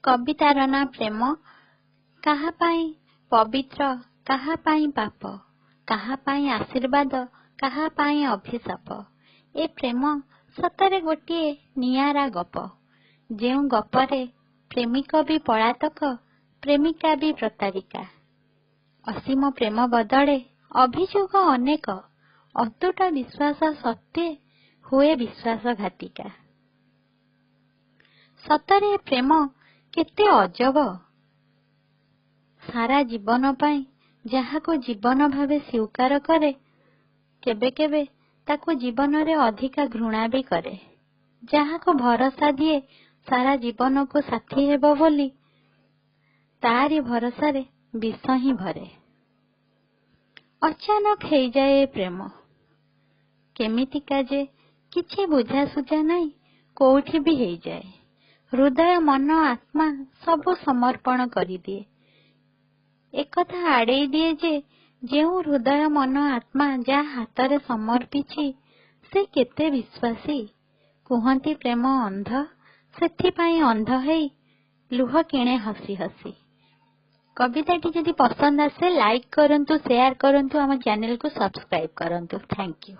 कवितार ना प्रेम। काहा पाई पवित्र काहा पाई पाप, काहा पाई आशीर्वाद काहा पाई अभिशाप। ए प्रेम सतरे गोटिए नियारा गप, जेउ गपरे प्रेमिक भी पलातक, प्रेमिका भी प्रतारिका। असीम प्रेम बदले अभियोग अनेक, अतुट विश्वास सत्वे हुए विश्वासघातिका। सतरे प्रेम केते अजब, सारा जीवन पाई जहाको जीवन भावे स्वीकार करे, केबे केबे ताको जीवन रे अधिका घृणा भी करे। जहाको भरोसा दिए सारा जीवन को साथी हेबो बोली, तारी भरोसा रे विष ही भरे। अचानक हो जाए प्रेम, केमितिका जे किछि बुझा सुझा नहीं, कोठी भी हो जाए। हृदय मन आत्मा सबु समर्पण करी दिए। एकथा आड़े दिए जे जेउ हृदय मन आत्मा जा हाथ रे समर्पिछि से केते विश्वासी। कुहंती प्रेम अंध, सेथिपाई अंध हेई लुह किणे हसी हसी। कविताटी जदि पसंद आसे लाइक करंतु, शेयर करंतु, आम चैनल को सब्सक्राइब करंतु। Thank you.